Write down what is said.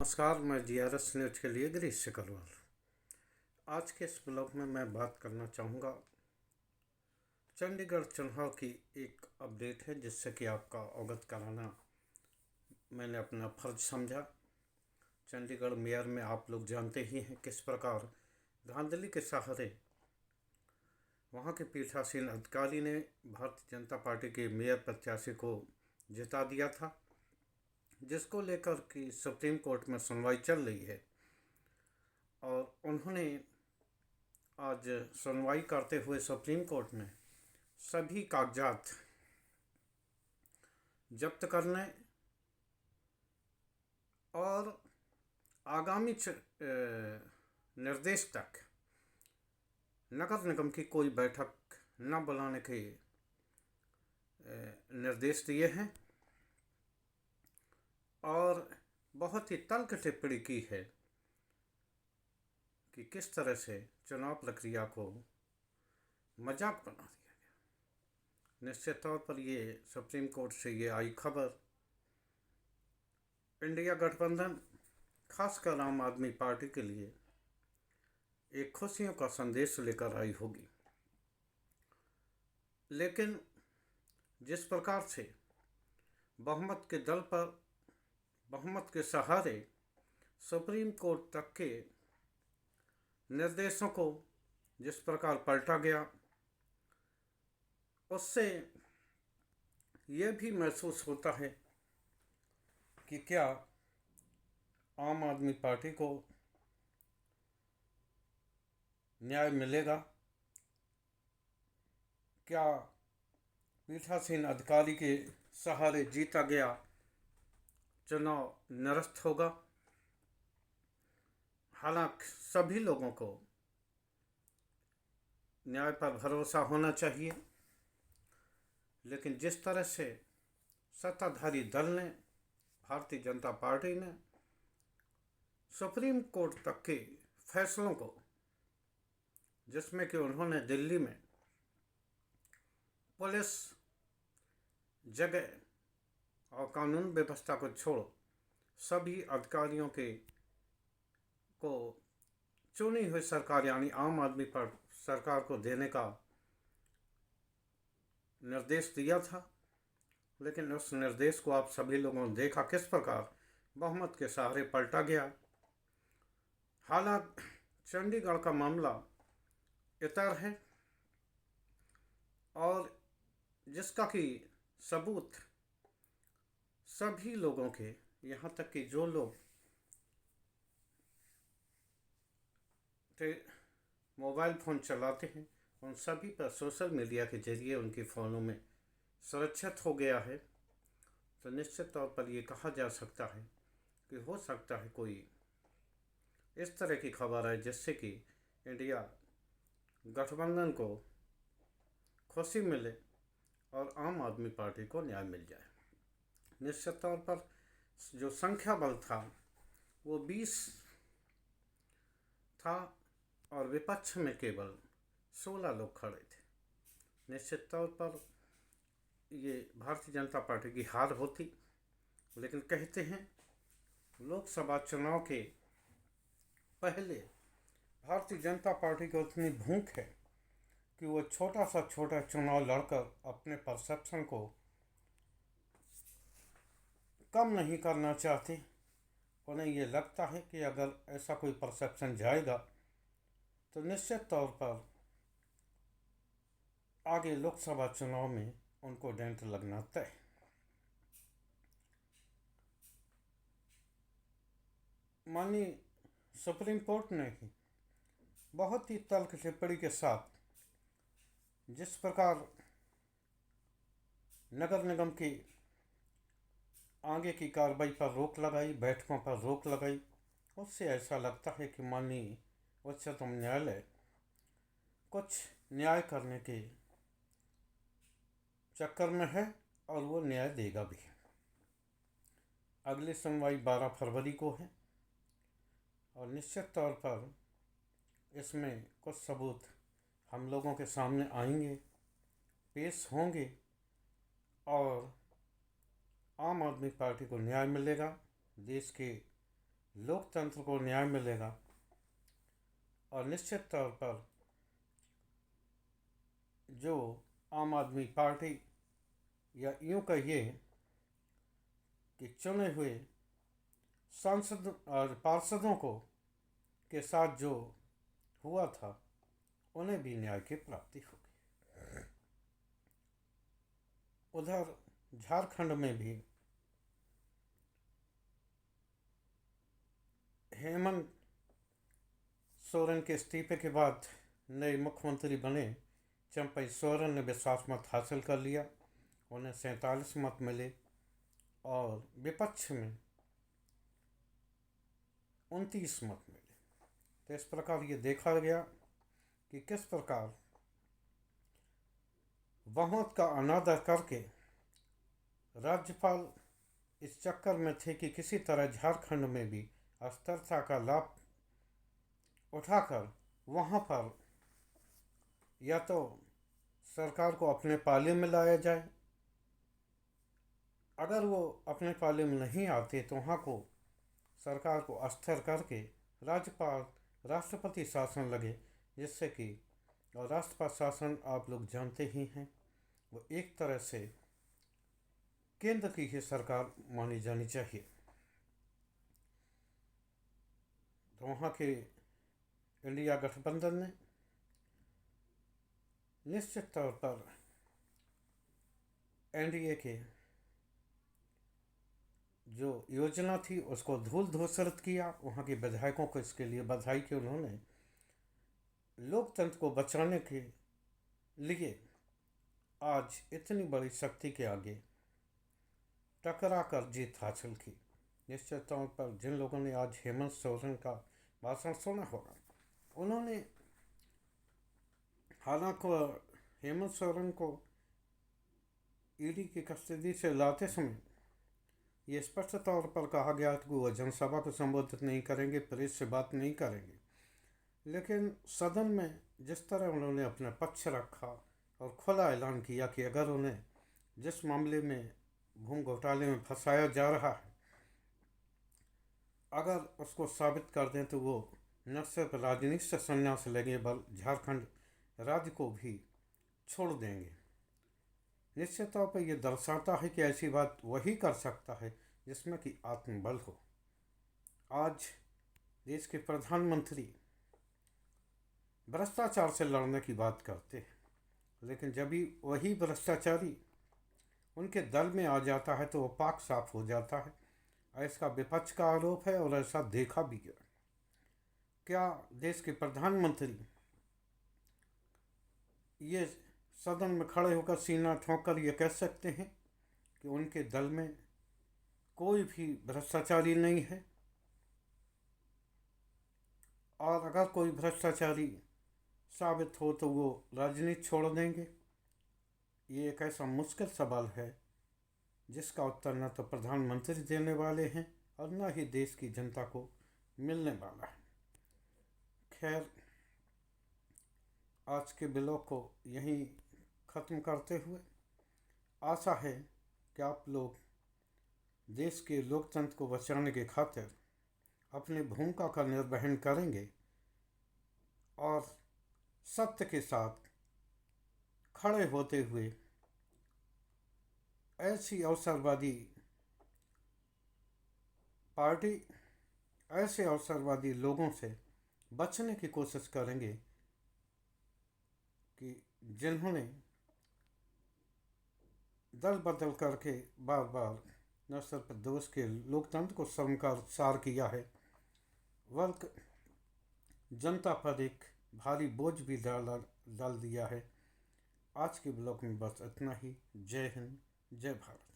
नमस्कार, मैं GRS news के लिए गिरीश सिकरवाल। आज के इस ब्लॉग में मैं बात करना चाहूँगा। चंडीगढ़ चुनाव की एक अपडेट है जिससे कि आपका अवगत कराना मैंने अपना फर्ज समझा। चंडीगढ़ मेयर में आप लोग जानते ही हैं किस प्रकार धांधली के सहारे वहाँ के पीठासीन अधिकारी ने भारतीय जनता पार्टी के मेयर प्रत्याशी को जिता दिया था, जिसको लेकर कि सुप्रीम कोर्ट में सुनवाई चल रही है। और उन्होंने आज सुनवाई करते हुए सुप्रीम कोर्ट में सभी कागजात जब्त करने और आगामी निर्देश तक नगर निगम की कोई बैठक न बुलाने के निर्देश दिए हैं और बहुत ही तल्ख टिप्पणी की है कि किस तरह से चुनाव प्रक्रिया को मजाक बना दिया गया। निश्चित तौर पर ये सुप्रीम कोर्ट से ये आई खबर इंडिया गठबंधन, खासकर आम आदमी पार्टी के लिए एक खुशियों का संदेश लेकर आई होगी। लेकिन जिस प्रकार से बहुमत के दल पर, बहुमत के सहारे सुप्रीम कोर्ट तक के निर्देशों को जिस प्रकार पलटा गया, उससे ये भी महसूस होता है कि क्या आम आदमी पार्टी को न्याय मिलेगा। क्या पीठासीन अधिकारी के सहारे जीता गया चुनाव निरस्त होगा। हालांकि सभी लोगों को न्याय पर भरोसा होना चाहिए, लेकिन जिस तरह से सत्ताधारी दल ने, भारतीय जनता पार्टी ने सुप्रीम कोर्ट तक के फैसलों को, जिसमें कि उन्होंने दिल्ली में पुलिस जगह और कानून व्यवस्था को छोड़ सभी अधिकारियों के को चुनी हुई सरकार यानी आम आदमी पर सरकार को देने का निर्देश दिया था। लेकिन उस निर्देश को आप सभी लोगों ने देखा किस प्रकार बहुमत के सहारे पलटा गया। हालांकि चंडीगढ़ का मामला इतर है और जिसका कि सबूत सभी लोगों के, यहाँ तक कि जो लोग मोबाइल फ़ोन चलाते हैं उन सभी पर सोशल मीडिया के जरिए उनके फ़ोनों में सुरक्षित हो गया है। तो निश्चित तौर पर ये कहा जा सकता है कि हो सकता है कोई इस तरह की खबर है जिससे कि इंडिया गठबंधन को खुशी मिले और आम आदमी पार्टी को न्याय मिल जाए। निश्चित तौर पर जो संख्या बल था वो 20 था और विपक्ष में केवल 16 लोग खड़े थे। निश्चित तौर पर ये भारतीय जनता पार्टी की हार होती, लेकिन कहते हैं लोकसभा चुनाव के पहले भारतीय जनता पार्टी को इतनी भूख है कि वो छोटा चुनाव लड़कर अपने परसेप्शन को कम नहीं करना चाहते। उन्हें ये लगता है कि अगर ऐसा कोई परसेप्शन जाएगा तो निश्चित तौर पर आगे लोकसभा चुनाव में उनको डेंट लगना तय। माननीय सुप्रीम कोर्ट ने ही बहुत ही तल्ख टिप्पणी के साथ जिस प्रकार नगर निगम की आगे की कार्रवाई पर रोक लगाई, बैठकों पर रोक लगाई, उससे ऐसा लगता है कि माननीय उच्चतम न्यायालय कुछ न्याय करने के चक्कर में है और वो न्याय देगा भी। अगली सुनवाई 12 फरवरी को है और निश्चित तौर पर इसमें कुछ सबूत हम लोगों के सामने आएंगे, पेश होंगे और आम आदमी पार्टी को न्याय मिलेगा। देश के लोकतंत्र को न्याय मिलेगा और निश्चित तौर पर जो आम आदमी पार्टी या यूं कहिए कि चुने हुए सांसद और पार्षदों को के साथ जो हुआ था उन्हें भी न्याय की प्राप्ति होगी। उधर झारखंड में भी हेमंत सोरेन के इस्तीफे के बाद नए मुख्यमंत्री बने चंपई सोरेन ने विश्वास मत हासिल कर लिया। उन्हें 47 मत मिले और विपक्ष में 29 मत मिले। तो इस प्रकार ये देखा गया कि किस प्रकार बहुमत का अनादर करके राज्यपाल इस चक्कर में थे कि किसी तरह झारखंड में भी अस्थिरता का लाभ उठाकर वहाँ पर या तो सरकार को अपने पाले में लाया जाए, अगर वो अपने पाले में नहीं आते तो वहाँ को सरकार को अस्थिर करके राज्यपाल राष्ट्रपति शासन लगे, जिससे कि और राष्ट्रपति शासन आप लोग जानते ही हैं वो एक तरह से केंद्र की ही सरकार मानी जानी चाहिए। तो वहाँ के इंडिया गठबंधन ने निश्चित तौर पर एनडीए के जो योजना थी उसको धूल धूसरित किया। वहाँ के विधायकों को इसके लिए बधाई की। उन्होंने लोकतंत्र को बचाने के लिए आज इतनी बड़ी शक्ति के आगे टकरा कर जीत हासिल की। निश्चित तौर पर जिन लोगों ने आज हेमंत सोरेन का भाषण सुना होगा, उन्होंने हालांकि हेमंत सोरेन को ईडी की कस्टडी से लाते समय ये स्पष्ट तौर पर कहा गया कि वो जनसभा को संबोधित नहीं करेंगे, प्रेस से बात नहीं करेंगे, लेकिन सदन में जिस तरह उन्होंने अपना पक्ष रखा और खुला ऐलान किया कि अगर उन्हें जिस मामले में भूमि घोटाले में फंसाया जा रहा है अगर उसको साबित कर दें तो वो न सिर्फ राजनीति से संन्यास लेंगे बल्कि झारखंड राज्य को भी छोड़ देंगे। निश्चित तौर पर यह दर्शाता है कि ऐसी बात वही कर सकता है जिसमें कि आत्मबल हो। आज देश के प्रधानमंत्री भ्रष्टाचार से लड़ने की बात करते हैं, लेकिन जब भी वही भ्रष्टाचारी उनके दल में आ जाता है तो वो पाक साफ हो जाता है। ऐसा विपक्ष का आरोप है और ऐसा देखा भी गया। क्या देश के प्रधानमंत्री ये सदन में खड़े होकर सीना ठोंक कर ये कह सकते हैं कि उनके दल में कोई भी भ्रष्टाचारी नहीं है, और अगर कोई भ्रष्टाचारी साबित हो तो वो राजनीति छोड़ देंगे? ये एक ऐसा मुश्किल सवाल है जिसका उत्तर न तो प्रधानमंत्री देने वाले हैं और न ही देश की जनता को मिलने वाला है। खैर, आज के ब्लॉग को यहीं ख़त्म करते हुए आशा है कि आप लोग देश के लोकतंत्र को बचाने के खातिर अपनी भूमिका का निर्वहन करेंगे और सत्य के साथ खड़े होते हुए ऐसी अवसरवादी पार्टी, ऐसे अवसरवादी लोगों से बचने की कोशिश करेंगे कि जिन्होंने दल बदल करके बार बार न सिर्फ देश के लोकतंत्र को शर्मसार किया है बल्कि जनता पर एक भारी बोझ भी डाल दिया है। आज के ब्लॉग में बस इतना ही। जय हिंद, जय भारत।